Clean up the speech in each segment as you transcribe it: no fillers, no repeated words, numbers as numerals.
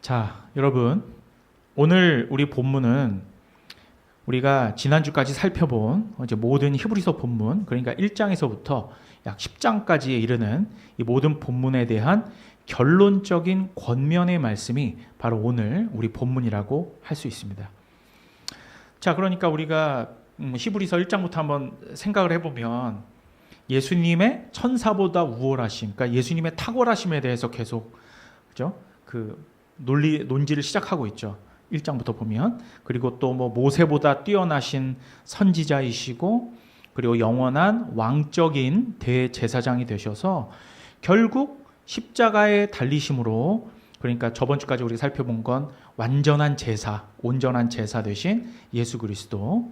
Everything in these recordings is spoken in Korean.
자, 여러분, 오늘 우리 본문은 우리가 지난주까지 살펴본 이제 모든 히브리서 본문, 그러니까 1장에서부터 약 10장까지에 이르는 이 모든 본문에 대한 결론적인 권면의 말씀이 바로 오늘 우리 본문이라고 할 수 있습니다. 자, 그러니까 우리가 히브리서 1장부터 한번 생각을 해보면 예수님의 천사보다 우월하심, 그러니까 예수님의 탁월하심에 대해서 계속 그죠? 논지를 시작하고 있죠. 1장부터 보면. 그리고 또 모세보다 뛰어나신 선지자이시고, 그리고 영원한 왕적인 대제사장이 되셔서 결국 십자가에 달리심으로, 그러니까 저번 주까지 우리가 살펴본 건 완전한 제사, 온전한 제사 되신 예수 그리스도.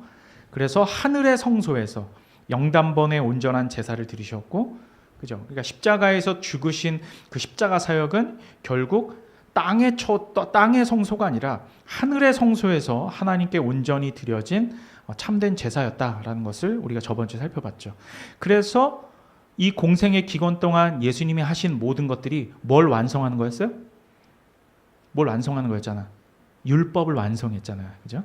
그래서 하늘의 성소에서 영단번의 온전한 제사를 드리셨고, 그죠? 그러니까 십자가에서 죽으신 그 십자가 사역은 결국 땅의 성소가 아니라 하늘의 성소에서 하나님께 온전히 드려진 참된 제사였다라는 것을 우리가 저번 주에 살펴봤죠. 그래서 이 공생의 기간 동안 예수님이 하신 모든 것들이 뭘 완성하는 거였어요? 뭘 완성하는 거였잖아. 율법을 완성했잖아요. 그죠?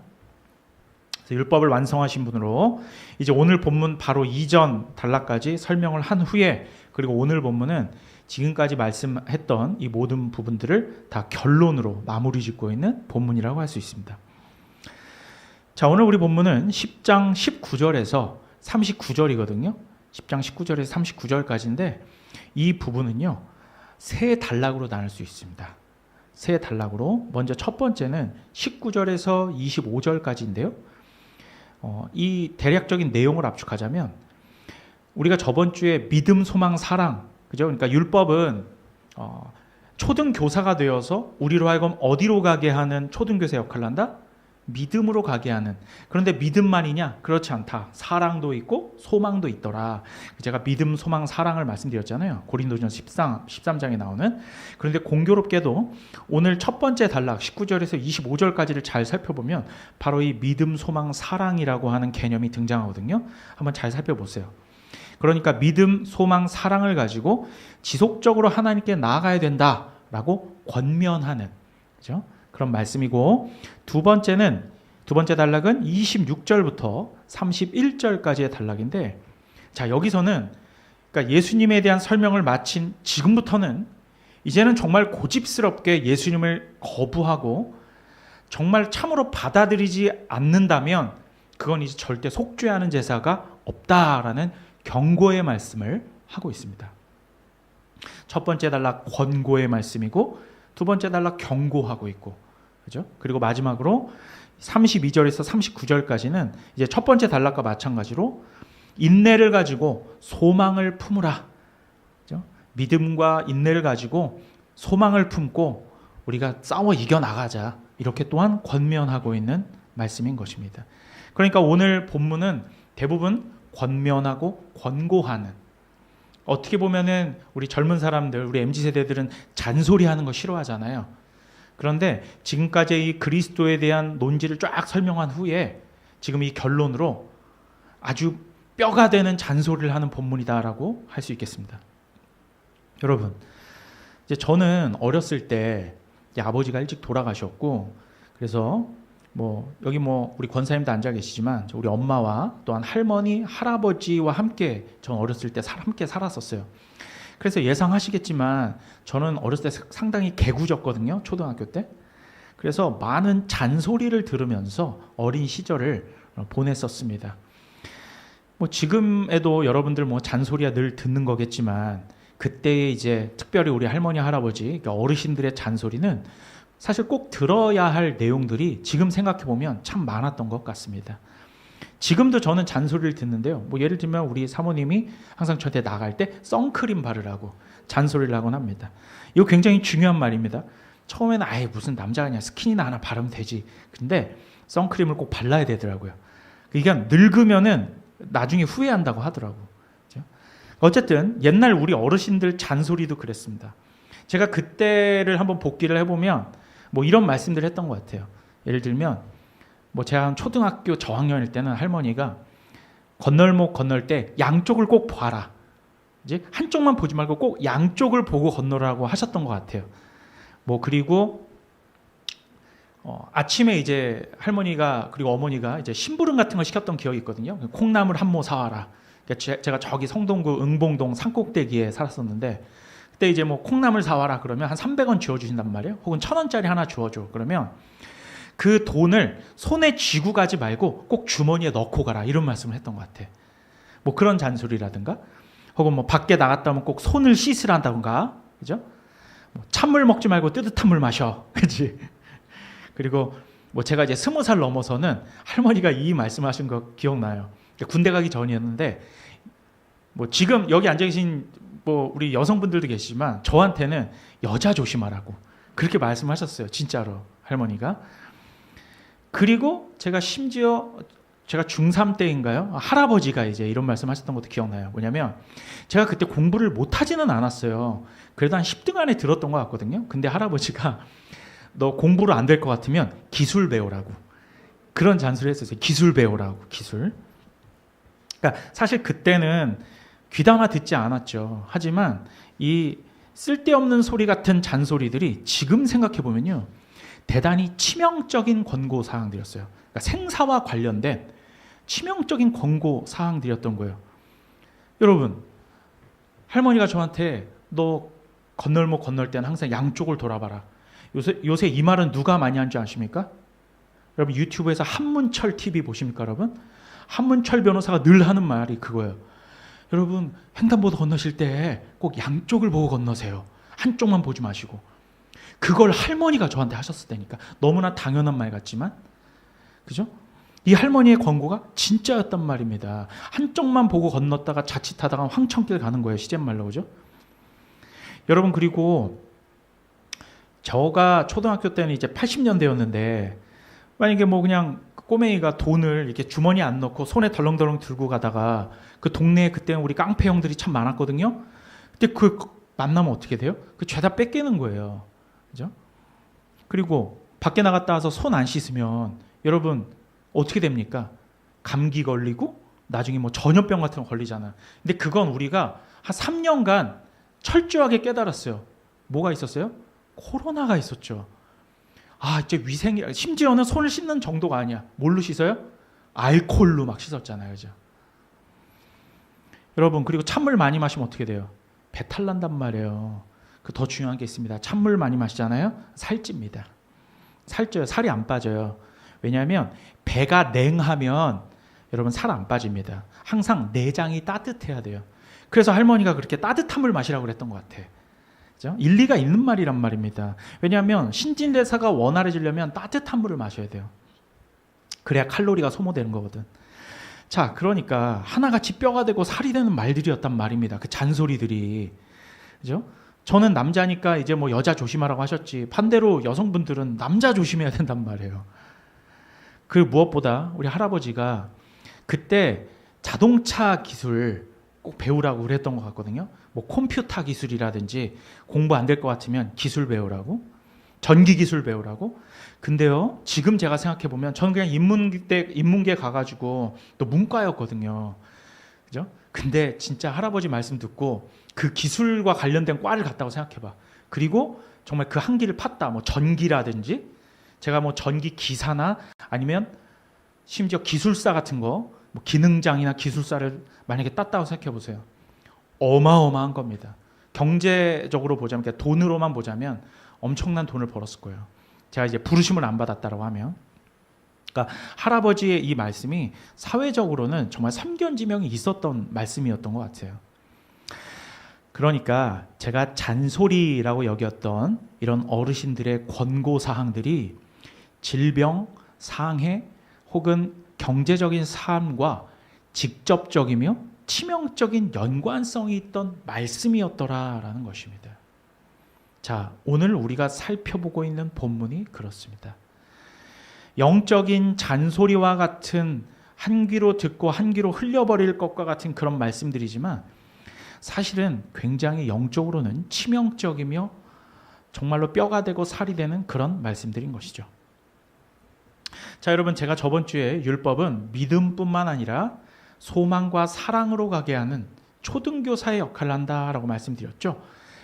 그래서 율법을 완성하신 분으로 이제 오늘 본문 바로 이전 단락까지 설명을 한 후에, 그리고 오늘 본문은 지금까지 말씀했던 이 모든 부분들을 다 결론으로 마무리 짓고 있는 본문이라고 할 수 있습니다. 자, 오늘 우리 본문은 10장 19절에서 39절이거든요. 10장 19절에서 39절까지인데 이 부분은요, 세 단락으로 나눌 수 있습니다. 세 단락으로. 먼저 첫 번째는 19절에서 25절까지인데요. 이 대략적인 내용을 압축하자면 우리가 저번 주에 믿음, 소망, 사랑, 그죠? 그러니까 율법은 초등교사가 되어서 우리로 하여금 어디로 가게 하는 초등교사 역할을 한다? 믿음으로 가게 하는. 그런데 믿음만이냐? 그렇지 않다. 사랑도 있고 소망도 있더라. 제가 믿음, 소망, 사랑을 말씀드렸잖아요. 고린도전서 13장에 나오는. 그런데 공교롭게도 오늘 첫 번째 단락 19절에서 25절까지를 잘 살펴보면 바로 이 믿음, 소망, 사랑이라고 하는 개념이 등장하거든요. 한번 잘 살펴보세요. 그러니까 믿음, 소망, 사랑을 가지고 지속적으로 하나님께 나아가야 된다라고 권면하는, 그죠? 그런 말씀이고, 두 번째 단락은 26절부터 31절까지의 단락인데, 자, 여기서는 그러니까 예수님에 대한 설명을 마친 지금부터는 이제는 정말 고집스럽게 예수님을 거부하고 정말 참으로 받아들이지 않는다면 그건 이제 절대 속죄하는 제사가 없다라는 경고의 말씀을 하고 있습니다. 첫 번째 단락 권고의 말씀이고, 두 번째 단락 경고하고 있고, 그죠? 그리고 마지막으로 32절에서 39절까지는 이제 첫 번째 단락과 마찬가지로 인내를 가지고 소망을 품으라, 그죠? 믿음과 인내를 가지고 소망을 품고 우리가 싸워 이겨 나가자, 이렇게 또한 권면하고 있는 말씀인 것입니다. 그러니까 오늘 본문은 대부분 권면하고 권고하는, 어떻게 보면은 우리 젊은 사람들, 우리 MZ세대들은 잔소리하는 거 싫어하잖아요. 그런데 지금까지 이 그리스도에 대한 논지를 쫙 설명한 후에 지금 이 결론으로 아주 뼈가 되는 잔소리를 하는 본문이다라고 할 수 있겠습니다. 여러분, 이제 저는 어렸을 때 아버지가 일찍 돌아가셨고, 그래서 여기 우리 권사님도 앉아 계시지만 우리 엄마와 또한 할머니, 할아버지와 함께 전 어렸을 때 함께 살았었어요. 그래서 예상하시겠지만 저는 어렸을 때 상당히 개구졌거든요. 초등학교 때. 그래서 많은 잔소리를 들으면서 어린 시절을 보냈었습니다. 지금에도 여러분들 잔소리야 늘 듣는 거겠지만 그때 이제 특별히 우리 할머니, 할아버지, 그러니까 어르신들의 잔소리는 사실 꼭 들어야 할 내용들이 지금 생각해보면 참 많았던 것 같습니다. 지금도 저는 잔소리를 듣는데요. 예를 들면 우리 사모님이 항상 저한테 나갈 때 선크림 바르라고 잔소리를 하곤 합니다. 이거 굉장히 중요한 말입니다. 처음에는 무슨 남자가 그냥 스킨이나 하나 바르면 되지. 근데 선크림을 꼭 발라야 되더라고요. 이게 늙으면은 나중에 후회한다고 하더라고. 그렇죠? 어쨌든 옛날 우리 어르신들 잔소리도 그랬습니다. 제가 그때를 한번 복기를 해보면 이런 말씀들을 했던 것 같아요. 예를 들면 제가 한 초등학교 저학년일 때는 할머니가 건널목 건널 때 양쪽을 꼭 봐라. 이제 한쪽만 보지 말고 꼭 양쪽을 보고 건너라고 하셨던 것 같아요. 그리고 아침에 이제 할머니가 그리고 어머니가 이제 심부름 같은 걸 시켰던 기억이 있거든요. 콩나물 한 모 사와라. 그러니까 제가 저기 성동구 응봉동 산꼭대기에 살았었는데 그때 이제 뭐 콩나물 사와라 그러면 한 300원 주어주신단 말이에요. 혹은 1,000원짜리 하나 주어줘. 그러면 그 돈을 손에 쥐고 가지 말고 꼭 주머니에 넣고 가라. 이런 말씀을 했던 것 같아. 뭐 그런 잔소리라든가 혹은 뭐 밖에 나갔다 오면 꼭 손을 씻으란다던가. 그죠? 뭐 찬물 먹지 말고 뜨뜻한 물 마셔. 그치? 그리고 뭐 제가 이제 20살 넘어서는 할머니가 이 말씀하신 거 기억나요. 군대 가기 전이었는데 뭐 지금 여기 앉아 계신 뭐 우리 여성분들도 계시지만 저한테는 여자 조심하라고 그렇게 말씀하셨어요. 진짜로 할머니가. 그리고 제가 심지어 제가 중3 때인가요? 할아버지가 이제 이런 말씀하셨던 것도 기억나요. 뭐냐면 제가 그때 공부를 못하지는 않았어요. 그래도 한 10등 안에 들었던 것 같거든요. 근데 할아버지가 너 공부를 안 될 것 같으면 기술 배우라고 그런 잔소리 했었어요. 기술 배우라고 기술. 그러니까 사실 그때는 귀담아 듣지 않았죠. 하지만 이 쓸데없는 소리 같은 잔소리들이 지금 생각해 보면요 대단히 치명적인 권고 사항들이었어요. 그러니까 생사와 관련된 치명적인 권고 사항들이었던 거예요. 여러분 할머니가 저한테 너 건널목 건널 때는 항상 양쪽을 돌아봐라. 요새 이 말은 누가 많이 하는 줄 아십니까? 여러분 유튜브에서 한문철 TV 보십니까 여러분? 한문철 변호사가 늘 하는 말이 그거예요. 여러분 횡단보도 건너실 때 꼭 양쪽을 보고 건너세요. 한쪽만 보지 마시고. 그걸 할머니가 저한테 하셨을 때니까 너무나 당연한 말 같지만 그죠? 이 할머니의 권고가 진짜였단 말입니다. 한쪽만 보고 건넜다가 자칫하다가 황천길 가는 거예요. 시쳇말로 그죠? 여러분 그리고 저가 초등학교 때는 이제 80년대였는데 만약에 뭐 그냥 꼬맹이가 돈을 이렇게 주머니에 안 넣고 손에 덜렁덜렁 들고 가다가 그 동네에 그때 우리 깡패 형들이 참 많았거든요. 근데 그 만나면 어떻게 돼요? 그 죄다 뺏기는 거예요. 그죠? 그리고 밖에 나갔다 와서 손 안 씻으면 여러분 어떻게 됩니까? 감기 걸리고 나중에 뭐 전염병 같은 거 걸리잖아. 근데 그건 우리가 한 3년간 철저하게 깨달았어요. 뭐가 있었어요? 코로나가 있었죠. 아, 이제 위생이 심지어는 손을 씻는 정도가 아니야. 뭘로 씻어요? 알코올로 막 씻었잖아요. 그죠? 여러분, 그리고 찬물 많이 마시면 어떻게 돼요? 배탈 난단 말이에요. 그 더 중요한 게 있습니다. 찬물 많이 마시잖아요. 살찝니다. 살쪄요. 살이 안 빠져요. 왜냐하면 배가 냉하면 여러분 살 안 빠집니다. 항상 내장이 따뜻해야 돼요. 그래서 할머니가 그렇게 따뜻한 물 마시라고 그랬던 것 같아. 그죠? 일리가 있는 말이란 말입니다. 왜냐하면 신진대사가 원활해지려면 따뜻한 물을 마셔야 돼요. 그래야 칼로리가 소모되는 거거든. 자, 그러니까 하나같이 뼈가 되고 살이 되는 말들이었단 말입니다. 그 잔소리들이. 그죠? 저는 남자니까 이제 뭐 여자 조심하라고 하셨지. 반대로 여성분들은 남자 조심해야 된단 말이에요. 그 무엇보다 우리 할아버지가 그때 자동차 기술 꼭 배우라고 그랬던 것 같거든요. 뭐 컴퓨터 기술이라든지 공부 안 될 것 같으면 기술 배우라고, 전기 기술 배우라고. 근데요, 지금 제가 생각해 보면 저는 그냥 인문계 가가지고 또 문과였거든요. 그죠? 근데 진짜 할아버지 말씀 듣고 그 기술과 관련된 과를 갔다고 생각해봐. 그리고 정말 그 한 길을 팠다. 뭐 전기라든지 제가 뭐 전기 기사나 아니면 심지어 기술사 같은 거, 뭐 기능장이나 기술사를 만약에 땄다고 생각해 보세요. 어마어마한 겁니다. 경제적으로 보자면, 그러니까 돈으로만 보자면 엄청난 돈을 벌었을 거예요. 제가 이제 부르심을 안 받았다라고 하면. 그러니까 할아버지의 이 말씀이 사회적으로는 정말 선견지명이 있었던 말씀이었던 것 같아요. 그러니까 제가 잔소리라고 여겼던 이런 어르신들의 권고 사항들이 질병, 상해 혹은 경제적인 삶과 직접적이며 치명적인 연관성이 있던 말씀이었더라라는 것입니다. 자, 오늘 우리가 살펴보고 있는 본문이 그렇습니다. 영적인 잔소리와 같은 한 귀로 듣고 한 귀로 흘려버릴 것과 같은 그런 말씀들이지만 사실은 굉장히 영적으로는 치명적이며 정말로 뼈가 되고 살이 되는 그런 말씀들인 것이죠. 자, 여러분, 제가 저번 주에 율법은 믿음뿐만 아니라 소망과 사랑으로 가게 하는 초등교사의 역할을 한다라고 말씀드렸죠.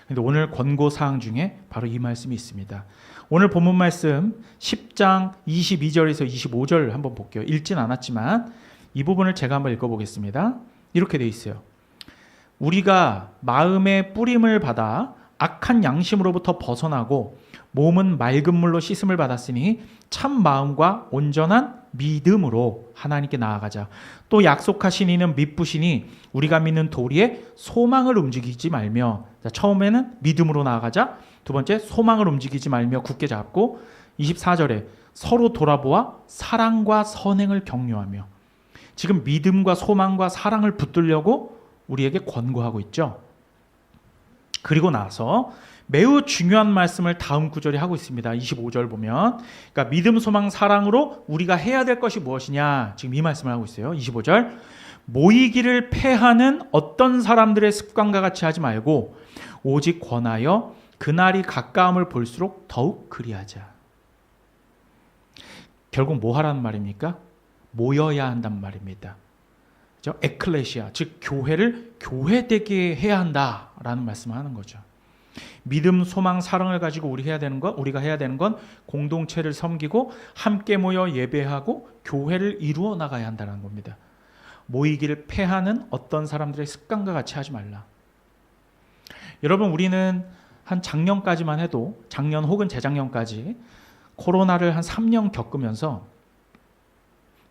근데 오늘 권고사항 중에 바로 이 말씀이 있습니다. 오늘 본문 말씀 10장 22절에서 25절 한번 볼게요. 읽진 않았지만 이 부분을 제가 한번 읽어보겠습니다. 이렇게 돼 있어요. 우리가 마음의 뿌림을 받아 악한 양심으로부터 벗어나고 몸은 맑은 물로 씻음을 받았으니 참 마음과 온전한 믿음으로 하나님께 나아가자. 또 약속하신 이는 믿으시니 우리가 믿는 도리에 소망을 움직이지 말며, 자, 처음에는 믿음으로 나아가자. 두 번째, 소망을 움직이지 말며 굳게 잡고, 24절에 서로 돌아보아 사랑과 선행을 격려하며. 지금 믿음과 소망과 사랑을 붙들려고 우리에게 권고하고 있죠. 그리고 나서 매우 중요한 말씀을 다음 구절에 하고 있습니다. 25절 보면, 그러니까 믿음, 소망, 사랑으로 우리가 해야 될 것이 무엇이냐, 지금 이 말씀을 하고 있어요. 25절, 모이기를 패하는 어떤 사람들의 습관과 같이 하지 말고 오직 권하여 그날이 가까움을 볼수록 더욱 그리하자. 결국 뭐 하라는 말입니까? 모여야 한단 말입니다. 에클레시아, 즉 교회를 교회되게 해야 한다라는 말씀을 하는 거죠. 믿음, 소망, 사랑을 가지고 우리가 해야 되는 건 공동체를 섬기고 함께 모여 예배하고 교회를 이루어 나가야 한다는 겁니다. 모이기를 패하는 어떤 사람들의 습관과 같이 하지 말라. 여러분, 우리는 한 작년까지만 해도, 작년 혹은 재작년까지 코로나를 한 3년 겪으면서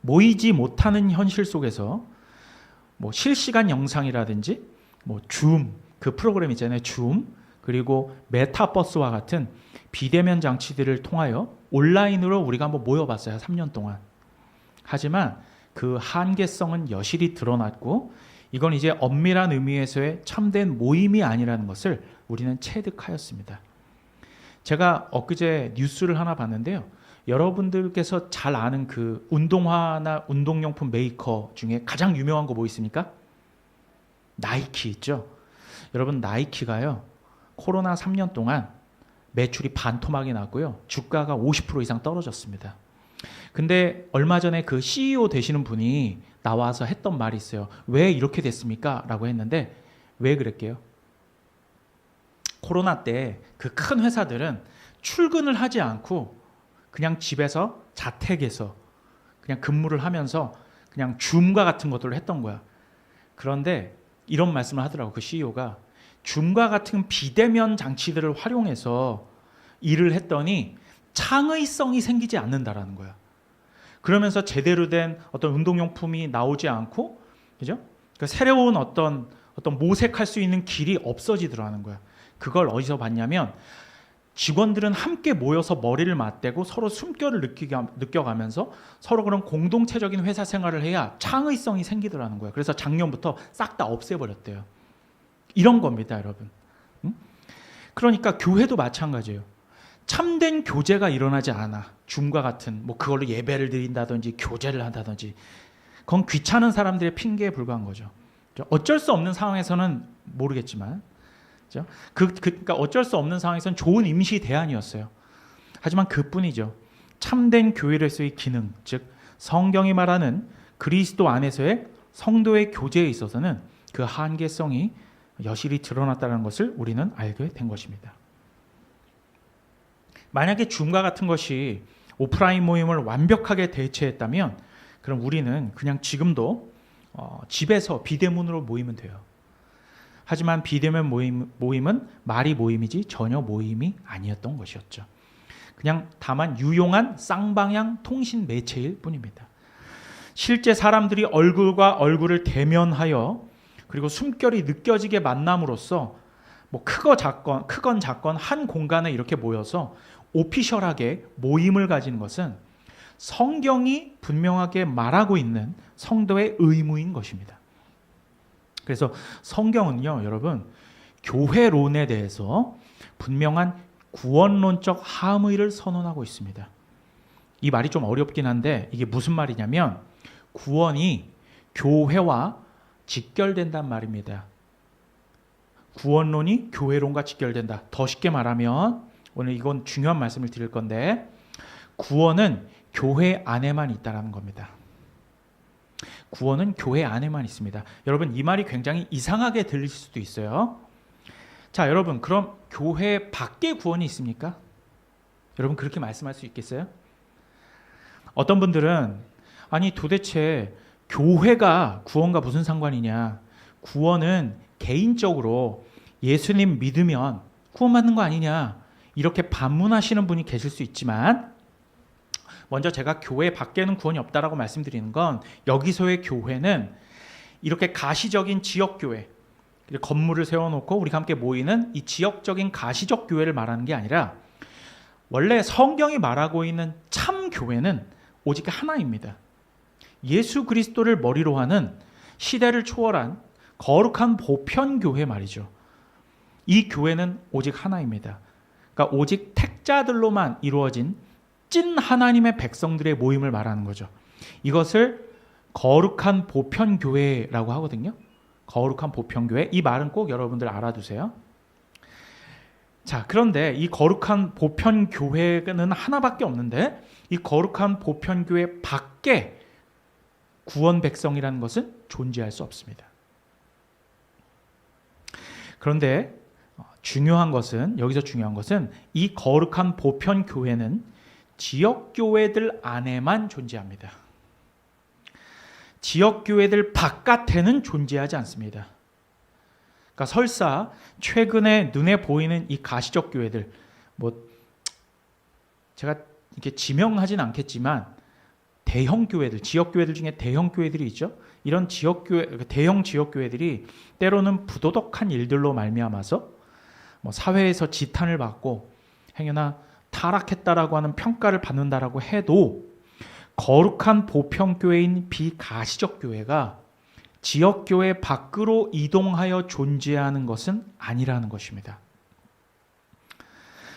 모이지 못하는 현실 속에서 뭐 실시간 영상이라든지 뭐 줌, 그 프로그램 있잖아요. 줌, 그리고 메타버스와 같은 비대면 장치들을 통하여 온라인으로 우리가 한번 모여봤어요. 3년 동안. 하지만 그 한계성은 여실히 드러났고, 이건 이제 엄밀한 의미에서의 참된 모임이 아니라는 것을 우리는 체득하였습니다. 제가 엊그제 뉴스를 하나 봤는데요. 여러분들께서 잘 아는 그 운동화나 운동용품 메이커 중에 가장 유명한 거 뭐 있습니까? 나이키 있죠. 여러분, 나이키가요, 코로나 3년 동안 매출이 반토막이 났고요, 주가가 50% 이상 떨어졌습니다. 근데 얼마 전에 그 CEO 되시는 분이 나와서 했던 말이 있어요. 왜 이렇게 됐습니까? 라고 했는데, 왜 그랬게요? 코로나 때 그 큰 회사들은 출근을 하지 않고 그냥 집에서 자택에서 그냥 근무를 하면서 그냥 줌과 같은 것들을 했던 거야. 그런데 이런 말씀을 하더라고, 그 CEO가. 줌과 같은 비대면 장치들을 활용해서 일을 했더니 창의성이 생기지 않는다라는 거야. 그러면서 제대로 된 어떤 운동용품이 나오지 않고, 그죠? 그러니까 새로운 어떤 모색할 수 있는 길이 없어지더라는 거야. 그걸 어디서 봤냐면, 직원들은 함께 모여서 머리를 맞대고 서로 숨결을 느껴가면서 서로 그런 공동체적인 회사 생활을 해야 창의성이 생기더라는 거예요. 그래서 작년부터 싹 다 없애버렸대요. 이런 겁니다, 여러분. 그러니까 교회도 마찬가지예요. 참된 교제가 일어나지 않아. 줌과 같은 뭐 그걸로 예배를 드린다든지 교제를 한다든지, 그건 귀찮은 사람들의 핑계에 불과한 거죠. 어쩔 수 없는 상황에서는 모르겠지만, 그러니까 어쩔 수 없는 상황에서는 좋은 임시 대안이었어요. 하지만 그뿐이죠. 참된 교회로서의 기능, 즉 성경이 말하는 그리스도 안에서의 성도의 교제에 있어서는 그 한계성이 여실히 드러났다는 것을 우리는 알게 된 것입니다. 만약에 줌과 같은 것이 오프라인 모임을 완벽하게 대체했다면, 그럼 우리는 그냥 지금도 집에서 비대면으로 모이면 돼요. 하지만 비대면 모임은 말이 모임이지 전혀 모임이 아니었던 것이었죠. 그냥 다만 유용한 쌍방향 통신 매체일 뿐입니다. 실제 사람들이 얼굴과 얼굴을 대면하여 그리고 숨결이 느껴지게 만남으로써 뭐 크건 작건 한 공간에 이렇게 모여서 오피셜하게 모임을 가지는 것은 성경이 분명하게 말하고 있는 성도의 의무인 것입니다. 그래서 성경은요, 여러분, 교회론에 대해서 분명한 구원론적 함의를 선언하고 있습니다. 이 말이 좀 어렵긴 한데 이게 무슨 말이냐면, 구원이 교회와 직결된단 말입니다. 구원론이 교회론과 직결된다. 더 쉽게 말하면, 오늘 이건 중요한 말씀을 드릴 건데, 구원은 교회 안에만 있다는 겁니다. 구원은 교회 안에만 있습니다. 여러분, 이 말이 굉장히 이상하게 들릴 수도 있어요. 자, 여러분, 그럼 교회 밖에 구원이 있습니까? 여러분 그렇게 말씀할 수 있겠어요? 어떤 분들은 아니 도대체 교회가 구원과 무슨 상관이냐? 구원은 개인적으로 예수님 믿으면 구원받는 거 아니냐? 이렇게 반문하시는 분이 계실 수 있지만 먼저 제가 교회 밖에는 구원이 없다라고 말씀드리는 건 여기서의 교회는 이렇게 가시적인 지역교회, 건물을 세워놓고 우리가 함께 모이는 이 지역적인 가시적 교회를 말하는 게 아니라 원래 성경이 말하고 있는 참 교회는 오직 하나입니다. 예수 그리스도를 머리로 하는 시대를 초월한 거룩한 보편교회 말이죠. 이 교회는 오직 하나입니다. 그러니까 오직 택자들로만 이루어진 찐 하나님의 백성들의 모임을 말하는 거죠. 이것을 거룩한 보편교회라고 하거든요. 거룩한 보편교회. 이 말은 꼭 여러분들 알아두세요. 자, 그런데 이 거룩한 보편교회는 하나밖에 없는데 이 거룩한 보편교회 밖에 구원 백성이라는 것은 존재할 수 없습니다. 그런데 여기서 중요한 것은 이 거룩한 보편교회는 지역교회들 안에만 존재합니다. 지역교회들 바깥에는 존재하지 않습니다. 그러니까 설사 최근에 눈에 보이는 이 가시적 교회들, 제가 이렇게 지명하진 않겠지만 대형 교회들, 지역 교회들 중에 대형 교회들이 있죠. 이런 대형 지역 교회들이 때로는 부도덕한 일들로 말미암아서 사회에서 지탄을 받고 행여나 타락했다라고 하는 평가를 받는다라고 해도 거룩한 보편교회인 비가시적 교회가 지역교회 밖으로 이동하여 존재하는 것은 아니라는 것입니다.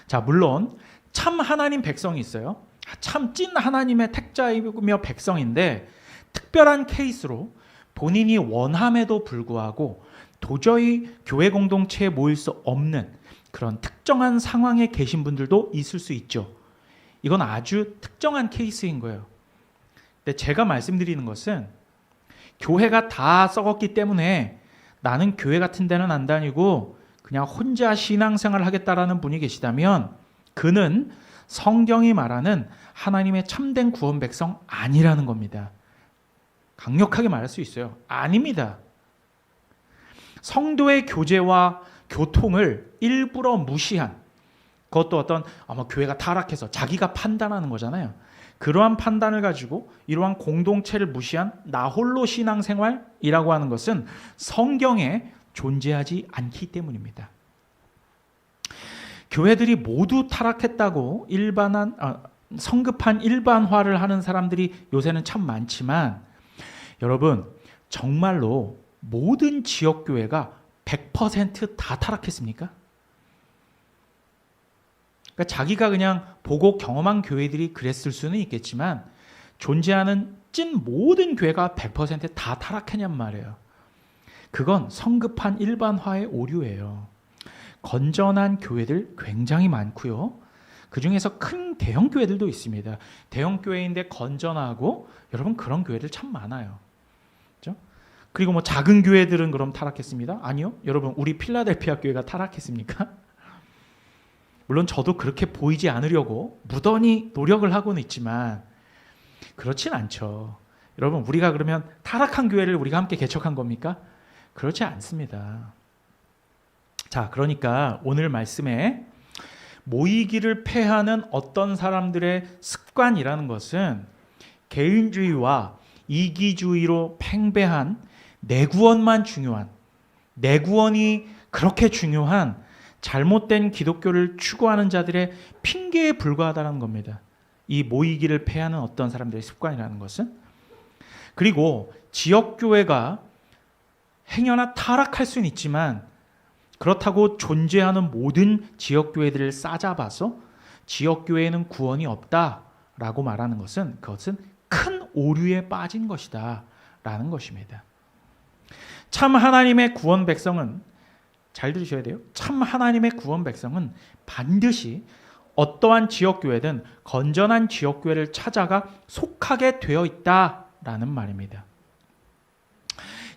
자, 물론 참 하나님 백성이 있어요. 참 찐 하나님의 택자이며 백성인데 특별한 케이스로 본인이 원함에도 불구하고 도저히 교회 공동체에 모일 수 없는 그런 특정한 상황에 계신 분들도 있을 수 있죠. 이건 아주 특정한 케이스인 거예요. 근데 제가 말씀드리는 것은 교회가 다 썩었기 때문에 나는 교회 같은 데는 안 다니고 그냥 혼자 신앙생활을 하겠다라는 분이 계시다면 그는 성경이 말하는 하나님의 참된 구원 백성 아니라는 겁니다. 강력하게 말할 수 있어요. 아닙니다. 성도의 교제와 교통을 일부러 무시한, 그것도 어떤 교회가 타락해서 자기가 판단하는 거잖아요. 그러한 판단을 가지고 이러한 공동체를 무시한 나홀로 신앙생활이라고 하는 것은 성경에 존재하지 않기 때문입니다. 교회들이 모두 타락했다고 성급한 일반화를 하는 사람들이 요새는 참 많지만 여러분 정말로 모든 지역교회가 100% 타락했습니까? 그러니까 자기가 그냥 보고 경험한 교회들이 그랬을 수는 있겠지만 존재하는 찐 모든 교회가 100% 타락했냔 말이에요. 그건 성급한 일반화의 오류예요. 건전한 교회들 굉장히 많고요. 그 중에서 큰 대형 교회들도 있습니다. 대형 교회인데 건전하고 여러분 그런 교회들 참 많아요. 그렇죠? 그리고 작은 교회들은 그럼 타락했습니다? 아니요. 여러분 우리 필라델피아 교회가 타락했습니까? 물론 저도 그렇게 보이지 않으려고 무던히 노력을 하고는 있지만 그렇진 않죠. 여러분 우리가 그러면 타락한 교회를 우리가 함께 개척한 겁니까? 그렇지 않습니다. 자, 그러니까 오늘 말씀에 모이기를 패하는 어떤 사람들의 습관이라는 것은 개인주의와 이기주의로 팽배한 내구원만 중요한, 내구원이 그렇게 중요한 잘못된 기독교를 추구하는 자들의 핑계에 불과하다는 겁니다. 이 모이기를 패하는 어떤 사람들의 습관이라는 것은. 그리고 지역교회가 행여나 타락할 수는 있지만 그렇다고 존재하는 모든 지역교회들을 싸잡아서 지역교회에는 구원이 없다라고 말하는 것은 그것은 큰 오류에 빠진 것이다 라는 것입니다. 참 하나님의 구원 백성은, 잘 들으셔야 돼요. 참 하나님의 구원 백성은 반드시 어떠한 지역교회든 건전한 지역교회를 찾아가 속하게 되어 있다라는 말입니다.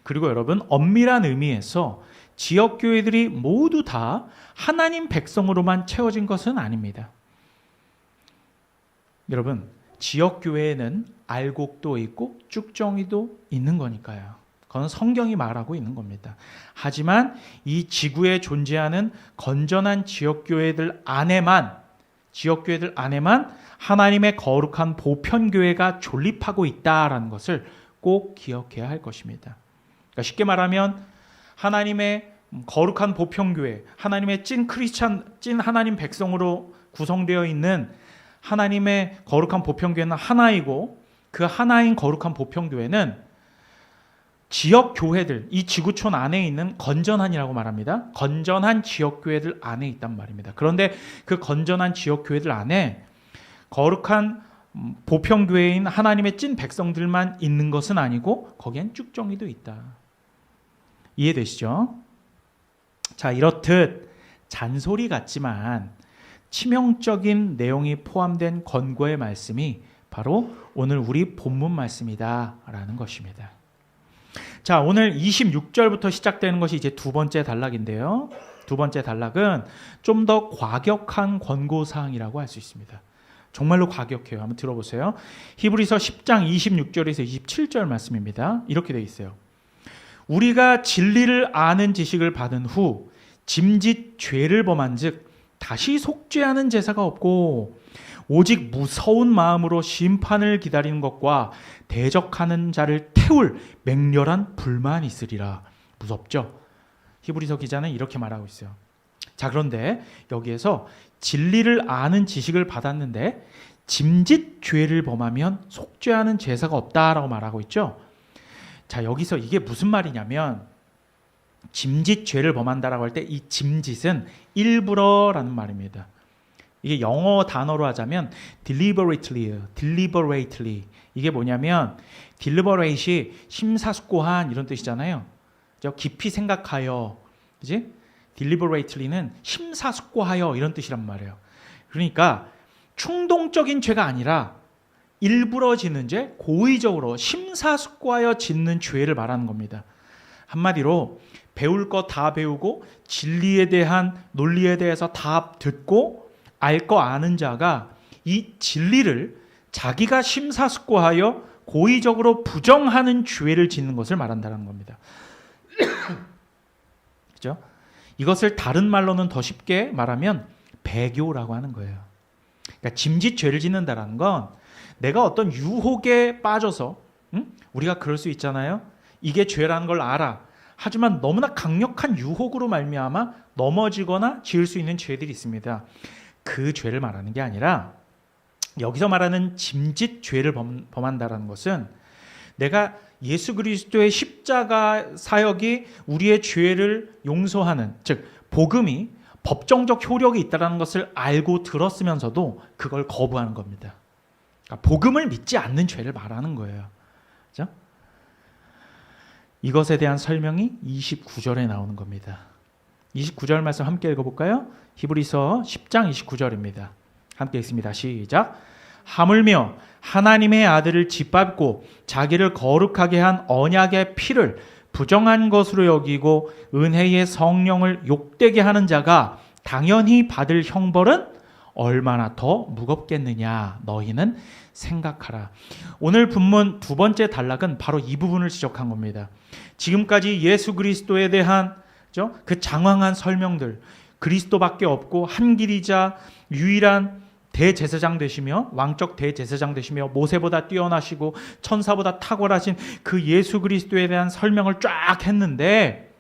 그리고 여러분 엄밀한 의미에서 지역교회들이 모두 다 하나님 백성으로만 채워진 것은 아닙니다. 여러분, 지역교회에는 알곡도 있고 쭉정이도 있는 거니까요. 그건 성경이 말하고 있는 겁니다. 하지만 이 지구에 존재하는 건전한 지역교회들 안에만 하나님의 거룩한 보편교회가 존립하고 있다라는 것을 꼭 기억해야 할 것입니다. 그러니까 쉽게 말하면 하나님의 거룩한 보편교회, 하나님의 찐 하나님 백성으로 구성되어 있는 하나님의 거룩한 보편교회는 하나이고, 그 하나인 거룩한 보편교회는 지역교회들, 이 지구촌 안에 있는 건전한이라고 말합니다. 건전한 지역교회들 안에 있단 말입니다. 그런데 그 건전한 지역교회들 안에 거룩한 보편교회인 하나님의 찐 백성들만 있는 것은 아니고 거기엔 쭉정이도 있다. 이해되시죠? 자, 이렇듯 잔소리 같지만 치명적인 내용이 포함된 권고의 말씀이 바로 오늘 우리 본문 말씀이다라는 것입니다. 자, 오늘 26절부터 시작되는 것이 이제 두 번째 단락인데요. 두 번째 단락은 좀 더 과격한 권고사항이라고 할 수 있습니다. 정말로 과격해요. 한번 들어보세요. 히브리서 10장 26절에서 27절 말씀입니다. 이렇게 되어 있어요. 우리가 진리를 아는 지식을 받은 후 짐짓 죄를 범한 즉 다시 속죄하는 제사가 없고 오직 무서운 마음으로 심판을 기다리는 것과 대적하는 자를 태울 맹렬한 불만이 있으리라. 무섭죠? 히브리서 기자는 이렇게 말하고 있어요. 자, 그런데 여기에서 진리를 아는 지식을 받았는데 짐짓 죄를 범하면 속죄하는 제사가 없다라고 말하고 있죠. 자, 여기서 이게 무슨 말이냐면 짐짓 죄를 범한다라고 할 때 이 짐짓은 일부러라는 말입니다. 이게 영어 단어로 하자면 deliberately. 이게 뭐냐면 deliberate이 심사숙고한 이런 뜻이잖아요. 깊이 생각하여, 그지? deliberately는 심사숙고하여 이런 뜻이란 말이에요. 그러니까 충동적인 죄가 아니라 일부러 짓는 죄, 고의적으로 심사숙고하여 짓는 죄를 말하는 겁니다. 한마디로 배울 거 다 배우고 진리에 대한 논리에 대해서 다 듣고 알 거 아는 자가 이 진리를 자기가 심사숙고하여 고의적으로 부정하는 죄를 짓는 것을 말한다는 겁니다. 그죠? 이것을 다른 말로는 더 쉽게 말하면 배교라고 하는 거예요. 그러니까 짐짓 죄를 짓는다는 건 내가 어떤 유혹에 빠져서, 우리가 그럴 수 있잖아요. 이게 죄라는 걸 알아. 하지만 너무나 강력한 유혹으로 말미암아 넘어지거나 지을 수 있는 죄들이 있습니다. 그 죄를 말하는 게 아니라 여기서 말하는 짐짓 죄를 범한다는 것은 내가 예수 그리스도의 십자가 사역이 우리의 죄를 용서하는, 즉 복음이 법정적 효력이 있다는 것을 알고 들었으면서도 그걸 거부하는 겁니다. 그러니까 복음을 믿지 않는 죄를 말하는 거예요. 그렇죠? 이것에 대한 설명이 29절에 나오는 겁니다. 29절 말씀 함께 읽어볼까요? 히브리서 10장 29절입니다. 함께 읽습니다. 시작. 하물며 하나님의 아들을 짓밟고 자기를 거룩하게 한 언약의 피를 부정한 것으로 여기고 은혜의 성령을 욕되게 하는 자가 당연히 받을 형벌은 얼마나 더 무겁겠느냐 너희는 생각하라. 오늘 본문 두 번째 단락은 바로 이 부분을 지적한 겁니다. 지금까지 예수 그리스도에 대한 그 장황한 설명들, 그리스도밖에 없고 한 길이자 유일한 대제사장 되시며 왕적 대제사장 되시며 모세보다 뛰어나시고 천사보다 탁월하신 그 예수 그리스도에 대한 설명을 쫙 했는데,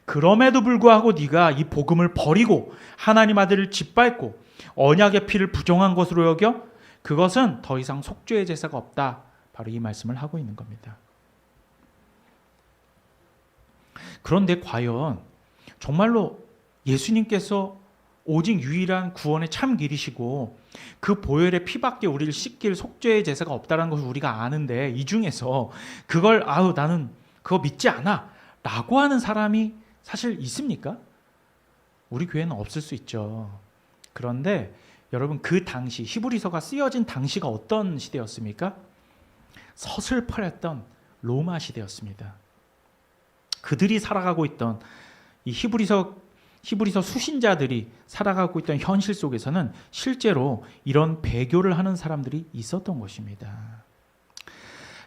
그럼에도 불구하고 네가 이 복음을 버리고 하나님 아들을 짓밟고 언약의 피를 부정한 것으로 여겨 그것은 더 이상 속죄의 제사가 없다. 바로 이 말씀을 하고 있는 겁니다. 그런데 과연 정말로 예수님께서 오직 유일한 구원의 참 길이시고 그 보혈의 피밖에 우리를 씻길 속죄의 제사가 없다는 것을 우리가 아는데, 이 중에서 그걸 나는 그거 믿지 않아 라고 하는 사람이 사실 있습니까? 우리 교회는 없을 수 있죠. 그런데 여러분, 그 당시 히브리서가 쓰여진 당시가 어떤 시대였습니까? 서슬퍼렸던 로마 시대였습니다. 그들이 살아가고 있던 이 히브리서 히브리서 수신자들이 살아가고 있던 현실 속에서는 실제로 이런 배교를 하는 사람들이 있었던 것입니다.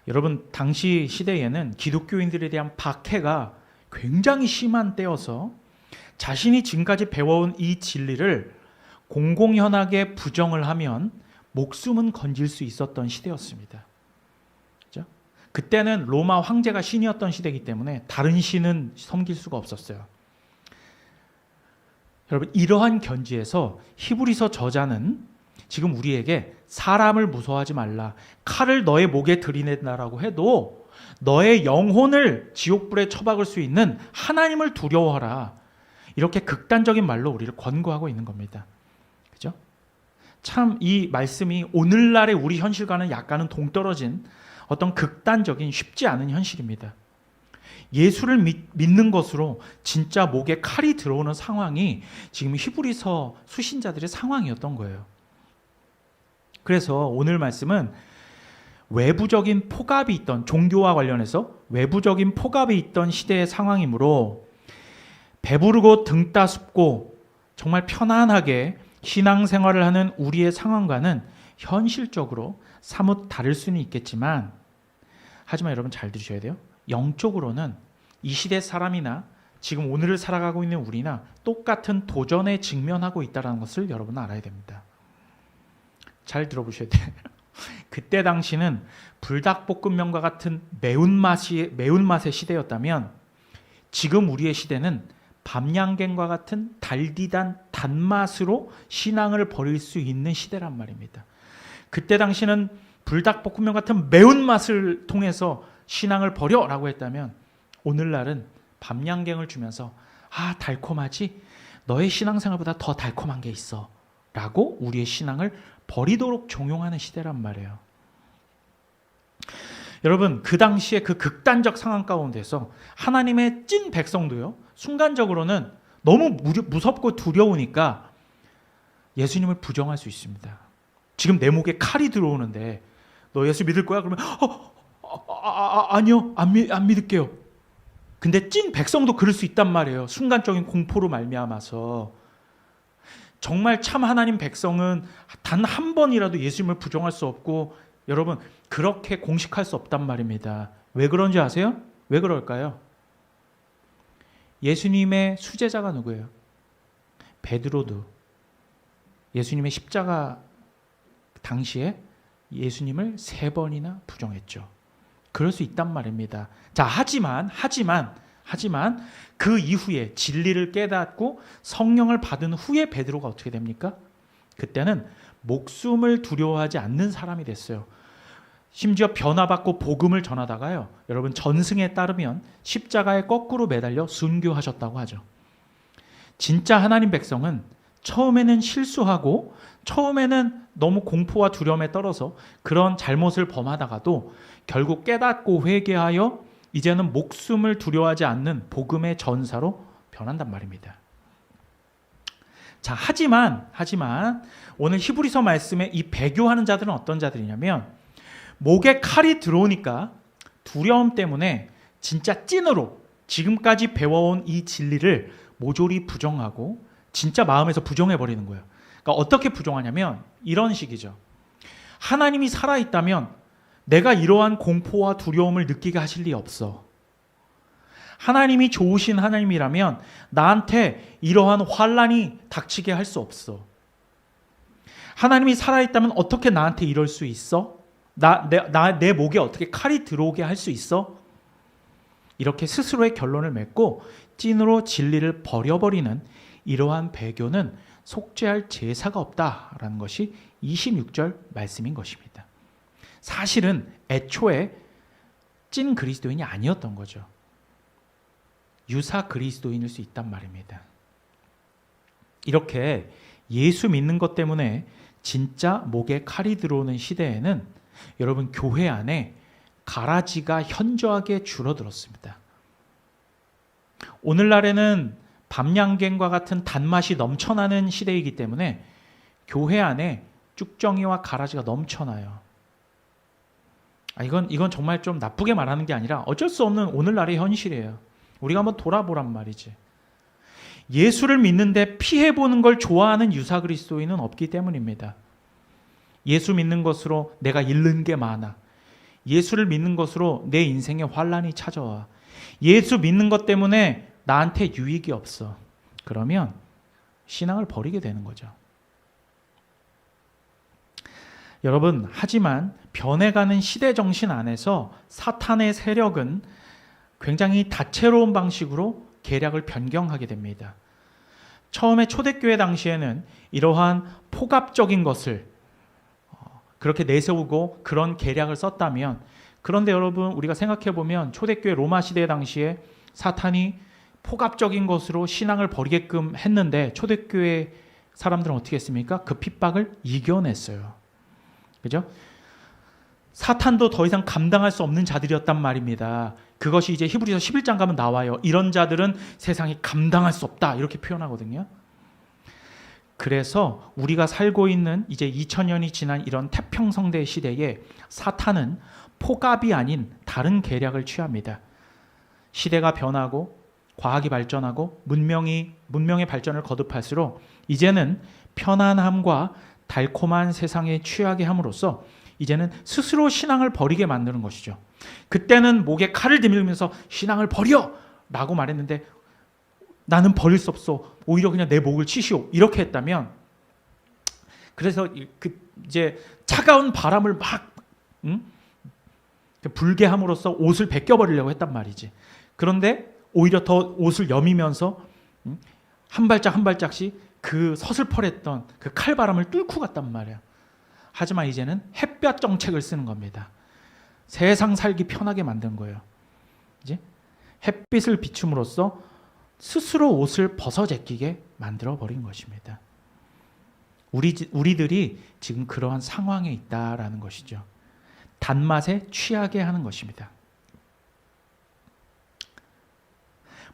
여러분, 당시 시대에는 기독교인들에 대한 박해가 굉장히 심한 때여서 자신이 지금까지 배워온 이 진리를 공공연하게 부정을 하면 목숨은 건질 수 있었던 시대였습니다. 그렇죠? 그때는 로마 황제가 신이었던 시대이기 때문에 다른 신은 섬길 수가 없었어요. 여러분, 이러한 견지에서 히브리서 저자는 지금 우리에게 사람을 무서워하지 말라, 칼을 너의 목에 들이댄다라고 해도 너의 영혼을 지옥불에 처박을 수 있는 하나님을 두려워하라, 이렇게 극단적인 말로 우리를 권고하고 있는 겁니다. 그죠? 참 이 말씀이 오늘날의 우리 현실과는 약간은 동떨어진 어떤 극단적인 쉽지 않은 현실입니다. 예수를 믿는 것으로 진짜 목에 칼이 들어오는 상황이 지금 히브리서 수신자들의 상황이었던 거예요. 그래서 오늘 말씀은 외부적인 포갑이 있던, 종교와 관련해서 외부적인 포갑이 있던 시대의 상황이므로 배부르고 등 따숩고 정말 편안하게 신앙생활을 하는 우리의 상황과는 현실적으로 사뭇 다를 수는 있겠지만, 하지만 여러분 잘 들으셔야 돼요. 영적으로는 이 시대 사람이나 지금 오늘을 살아가고 있는 우리나 똑같은 도전에 직면하고 있다는 것을 여러분은 알아야 됩니다. 잘 들어보셔야 돼요. 그때 당시는 불닭볶음면과 같은 매운맛의 시대였다면, 지금 우리의 시대는 밤양갱과 같은 달디단 단맛으로 신앙을 버릴 수 있는 시대란 말입니다. 그때 당시는 불닭볶음면 같은 매운맛을 통해서 신앙을 버려라고 했다면, 오늘날은 밤양갱을 주면서 달콤하지? 너의 신앙생활보다 더 달콤한 게 있어 라고 우리의 신앙을 버리도록 종용하는 시대란 말이에요. 여러분, 그 당시에 그 극단적 상황 가운데서 하나님의 찐 백성도요, 순간적으로는 너무 무섭고 두려우니까 예수님을 부정할 수 있습니다. 지금 내 목에 칼이 들어오는데 너 예수 믿을 거야? 그러면 아니요, 안 믿을게요. 근데 찐 백성도 그럴 수 있단 말이에요. 순간적인 공포로 말미암아서. 정말 참 하나님 백성은 단 한 번이라도 예수님을 부정할 수 없고, 여러분 그렇게 공식할 수 없단 말입니다. 왜 그런지 아세요? 왜 그럴까요? 예수님의 수제자가 누구예요? 베드로도 예수님의 십자가 당시에 예수님을 3번이나 부정했죠. 그럴 수 있단 말입니다. 자, 하지만 그 이후에 진리를 깨닫고 성령을 받은 후에 베드로가 어떻게 됩니까? 그때는 목숨을 두려워하지 않는 사람이 됐어요. 심지어 변화받고 복음을 전하다가요, 여러분 전승에 따르면 십자가에 거꾸로 매달려 순교하셨다고 하죠. 진짜 하나님 백성은 처음에는 실수하고 처음에는 너무 공포와 두려움에 떨어서 그런 잘못을 범하다가도 결국 깨닫고 회개하여 이제는 목숨을 두려워하지 않는 복음의 전사로 변한단 말입니다. 자, 하지만 오늘 히브리서 말씀에 이 배교하는 자들은 어떤 자들이냐면, 목에 칼이 들어오니까 두려움 때문에 진짜 찐으로 지금까지 배워온 이 진리를 모조리 부정하고 진짜 마음에서 부정해버리는 거예요. 그러니까 어떻게 부정하냐면 이런 식이죠. 하나님이 살아있다면 내가 이러한 공포와 두려움을 느끼게 하실 리 없어. 하나님이 좋으신 하나님이라면 나한테 이러한 환난이 닥치게 할 수 없어. 하나님이 살아있다면 어떻게 나한테 이럴 수 있어? 내 목에 어떻게 칼이 들어오게 할 수 있어? 이렇게 스스로의 결론을 맺고 찐으로 진리를 버려버리는 이러한 배교는 속죄할 제사가 없다라는 것이 26절 말씀인 것입니다. 사실은 애초에 찐 그리스도인이 아니었던 거죠. 유사 그리스도인일 수 있단 말입니다. 이렇게 예수 믿는 것 때문에 진짜 목에 칼이 들어오는 시대에는 여러분 교회 안에 가라지가 현저하게 줄어들었습니다. 오늘날에는 밤양갱과 같은 단맛이 넘쳐나는 시대이기 때문에 교회 안에 쭉정이와 가라지가 넘쳐나요. 이건 정말 좀 나쁘게 말하는 게 아니라 어쩔 수 없는 오늘날의 현실이에요. 우리가 한번 돌아보란 말이지. 예수를 믿는데 피해보는 걸 좋아하는 유사 그리스도인은 없기 때문입니다. 예수 믿는 것으로 내가 잃는 게 많아. 예수를 믿는 것으로 내 인생에 환란이 찾아와. 예수 믿는 것 때문에 나한테 유익이 없어. 그러면 신앙을 버리게 되는 거죠. 여러분, 하지만 변해가는 시대 정신 안에서 사탄의 세력은 굉장히 다채로운 방식으로 계략을 변경하게 됩니다. 처음에 초대교회 당시에는 이러한 폭압적인 것을 그렇게 내세우고 그런 계략을 썼다면, 그런데 여러분, 우리가 생각해 보면 초대교회 로마 시대 당시에 사탄이 폭압적인 것으로 신앙을 버리게끔 했는데 초대교회 사람들은 어떻게 했습니까? 그 핍박을 이겨냈어요. 그죠? 사탄도 더 이상 감당할 수 없는 자들이었단 말입니다. 그것이 이제 히브리서 11장 가면 나와요. 이런 자들은 세상이 감당할 수 없다, 이렇게 표현하거든요. 그래서 우리가 살고 있는 이제 2000년이 지난 이런 태평성대 시대에 사탄은 폭압이 아닌 다른 계략을 취합니다. 시대가 변하고 과학이 발전하고 문명의 발전을 거듭할수록 이제는 편안함과 달콤한 세상에 취하게 함으로써 이제는 스스로 신앙을 버리게 만드는 것이죠. 그때는 목에 칼을 들면서 신앙을 버려! 라고 말했는데 나는 버릴 수 없어. 오히려 그냥 내 목을 치시오. 이렇게 했다면, 그래서 이제 차가운 바람을 막 불게 함으로써 옷을 벗겨버리려고 했단 말이지. 그런데 오히려 더 옷을 여미면서 한 발짝 한 발짝씩 그 서슬퍼랬던 그 칼바람을 뚫고 갔단 말이야. 하지만 이제는 햇볕 정책을 쓰는 겁니다. 세상 살기 편하게 만든 거예요. 이제 햇빛을 비춤으로써 스스로 옷을 벗어 제끼게 만들어 버린 것입니다. 우리들이 지금 그러한 상황에 있다라는 것이죠. 단맛에 취하게 하는 것입니다.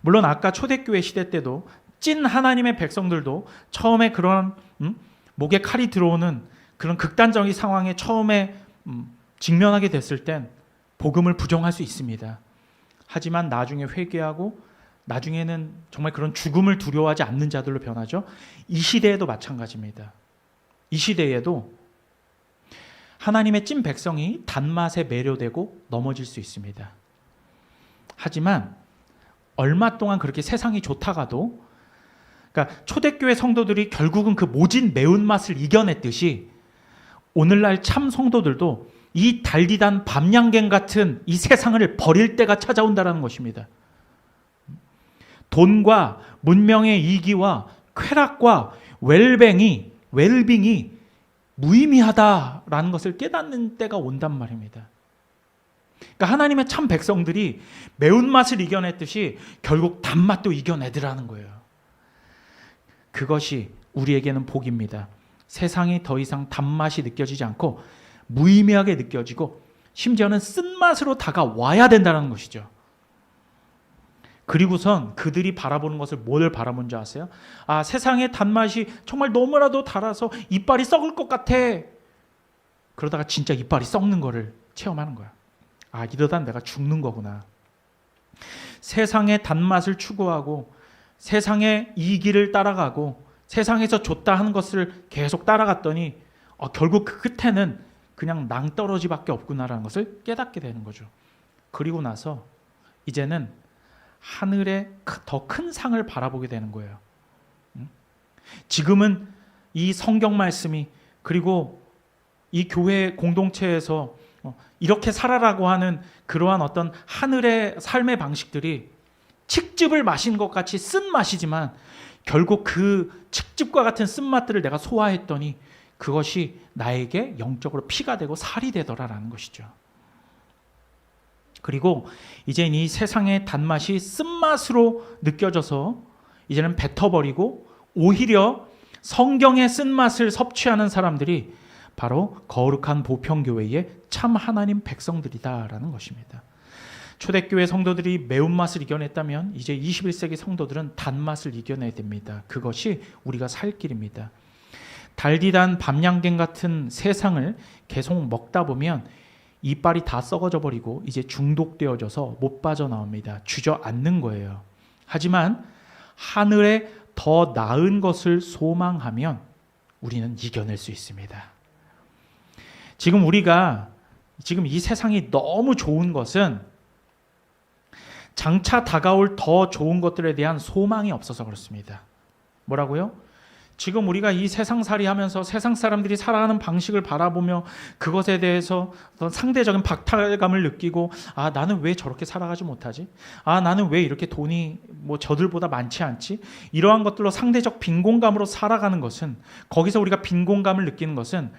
물론 아까 초대교회 시대 때도 찐 하나님의 백성들도 처음에 그런 목에 칼이 들어오는 그런 극단적인 상황에 처음에 직면하게 됐을 땐 복음을 부정할 수 있습니다. 하지만 나중에 회개하고 나중에는 정말 그런 죽음을 두려워하지 않는 자들로 변하죠. 이 시대에도 마찬가지입니다. 이 시대에도 하나님의 찐 백성이 단맛에 매료되고 넘어질 수 있습니다. 하지만 얼마 동안 그렇게 세상이 좋다가도, 그러니까 초대교회 성도들이 결국은 그 모진 매운맛을 이겨냈듯이 오늘날 참 성도들도 이 달디단 밤양갱 같은 이 세상을 버릴 때가 찾아온다는 것입니다. 돈과 문명의 이기와 쾌락과 웰빙이 무의미하다라는 것을 깨닫는 때가 온단 말입니다. 그러니까 하나님의 참 백성들이 매운맛을 이겨냈듯이 결국 단맛도 이겨내더라는 거예요. 그것이 우리에게는 복입니다. 세상이 더 이상 단맛이 느껴지지 않고 무의미하게 느껴지고 심지어는 쓴맛으로 다가와야 된다는 것이죠. 그리고선 그들이 바라보는 것을 뭘 바라보는 줄 아세요? 아, 세상의 단맛이 정말 너무나도 달아서 이빨이 썩을 것 같아. 그러다가 진짜 이빨이 썩는 거를 체험하는 거야. 아, 이러다 내가 죽는 거구나. 세상의 단맛을 추구하고 세상의 이기를 따라가고 세상에서 좋다 하는 것을 계속 따라갔더니 결국 그 끝에는 그냥 낭떠러지밖에 없구나라는 것을 깨닫게 되는 거죠. 그리고 나서 이제는 하늘의 더 큰 상을 바라보게 되는 거예요. 지금은 이 성경 말씀이, 그리고 이 교회 공동체에서 이렇게 살아라고 하는 그러한 어떤 하늘의 삶의 방식들이 칡즙을 마신 것 같이 쓴맛이지만 결국 그 칡즙과 같은 쓴맛들을 내가 소화했더니 그것이 나에게 영적으로 피가 되고 살이 되더라라는 것이죠. 그리고 이제 이 세상의 단맛이 쓴맛으로 느껴져서 이제는 뱉어버리고 오히려 성경의 쓴맛을 섭취하는 사람들이 바로 거룩한 보평교회의 참 하나님 백성들이다라는 것입니다. 초대교회 성도들이 매운맛을 이겨냈다면 이제 21세기 성도들은 단맛을 이겨내야 됩니다. 그것이 우리가 살 길입니다. 달디단 밤양갱 같은 세상을 계속 먹다 보면 이빨이 다 썩어져 버리고 이제 중독되어져서 못 빠져나옵니다. 주저앉는 거예요. 하지만 하늘의 더 나은 것을 소망하면 우리는 이겨낼 수 있습니다. 지금 이 세상이 너무 좋은 것은 장차 다가올 더 좋은 것들에 대한 소망이 없어서 그렇습니다. 뭐라고요? 지금 우리가 이 세상살이 하면서 세상 사람들이 살아가는 방식을 바라보며 그것에 대해서 어떤 상대적인 박탈감을 느끼고, 아, 나는 왜 저렇게 살아가지 못하지? 아, 나는 왜 이렇게 돈이 저들보다 많지 않지? 이러한 것들로 상대적 빈곤감으로 살아가는 것은, 거기서 우리가 빈곤감을 느끼는 것은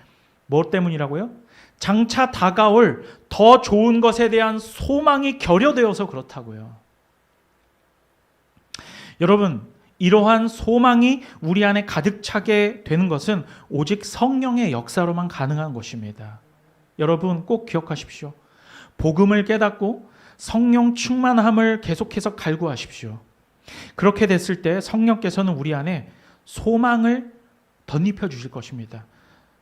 뭐 때문이라고요? 장차 다가올 더 좋은 것에 대한 소망이 결여되어서 그렇다고요. 여러분, 이러한 소망이 우리 안에 가득 차게 되는 것은 오직 성령의 역사로만 가능한 것입니다. 여러분 꼭 기억하십시오. 복음을 깨닫고 성령 충만함을 계속해서 갈구하십시오. 그렇게 됐을 때 성령께서는 우리 안에 소망을 덧입혀 주실 것입니다.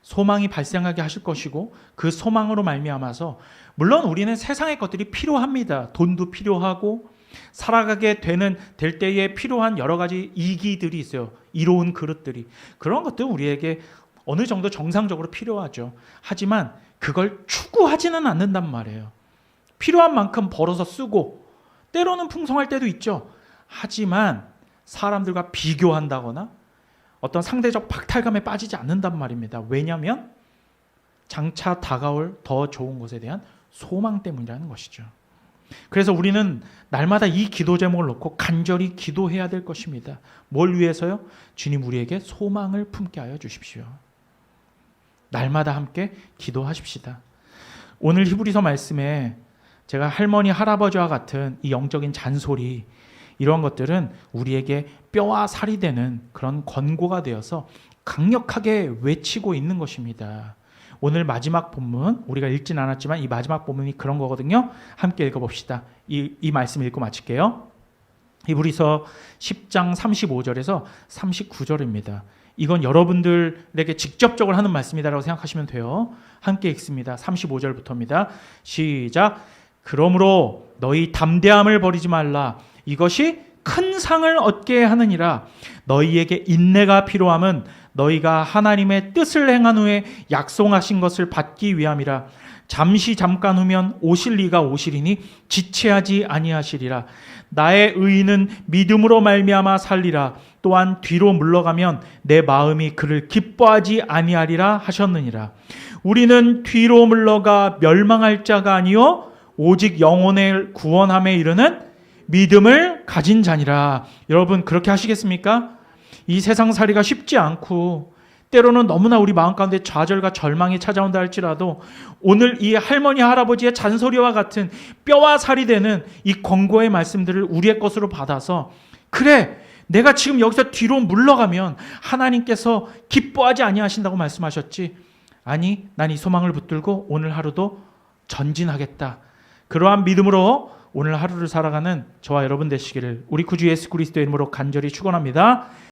소망이 발생하게 하실 것이고, 그 소망으로 말미암아서 물론 우리는 세상의 것들이 필요합니다. 돈도 필요하고 살아가게 될 때에 필요한 여러 가지 이기들이 있어요. 이로운 그릇들이. 그런 것들은 우리에게 어느 정도 정상적으로 필요하죠. 하지만 그걸 추구하지는 않는단 말이에요. 필요한 만큼 벌어서 쓰고 때로는 풍성할 때도 있죠. 하지만 사람들과 비교한다거나 어떤 상대적 박탈감에 빠지지 않는단 말입니다. 왜냐하면 장차 다가올 더 좋은 것에 대한 소망 때문이라는 것이죠. 그래서 우리는 날마다 이 기도 제목을 놓고 간절히 기도해야 될 것입니다. 뭘 위해서요? 주님 우리에게 소망을 품게 하여 주십시오. 날마다 함께 기도하십시다. 오늘 히브리서 말씀에 제가 할머니 할아버지와 같은 이 영적인 잔소리, 이런 것들은 우리에게 뼈와 살이 되는 그런 권고가 되어서 강력하게 외치고 있는 것입니다. 오늘 마지막 본문, 우리가 읽진 않았지만 이 마지막 본문이 그런 거거든요. 함께 읽어봅시다. 이 말씀 읽고 마칠게요. 히브리서 10장 35절에서 39절입니다. 이건 여러분들에게 직접적으로 하는 말씀이다라고 생각하시면 돼요. 함께 읽습니다. 35절부터입니다. 시작. 그러므로 너희 담대함을 버리지 말라. 이것이 큰 상을 얻게 하느니라. 너희에게 인내가 필요함은 너희가 하나님의 뜻을 행한 후에 약속하신 것을 받기 위함이라. 잠시 잠깐 후면 오실 이가 오시리니 지체하지 아니하시리라. 나의 의인은 믿음으로 말미암아 살리라. 또한 뒤로 물러가면 내 마음이 그를 기뻐하지 아니하리라 하셨느니라. 우리는 뒤로 물러가 멸망할 자가 아니요 오직 영혼의 구원함에 이르는 믿음을 가진 자니라. 여러분 그렇게 하시겠습니까? 이 세상살이가 쉽지 않고 때로는 너무나 우리 마음 가운데 좌절과 절망이 찾아온다 할지라도 오늘 이 할머니 할아버지의 잔소리와 같은 뼈와 살이 되는 이 권고의 말씀들을 우리의 것으로 받아서, 그래 내가 지금 여기서 뒤로 물러가면 하나님께서 기뻐하지 아니하신다고 말씀하셨지, 아니 난 이 소망을 붙들고 오늘 하루도 전진하겠다. 그러한 믿음으로 오늘 하루를 살아가는 저와 여러분 되시기를 우리 구주 예수 그리스도의 이름으로 간절히 축원합니다.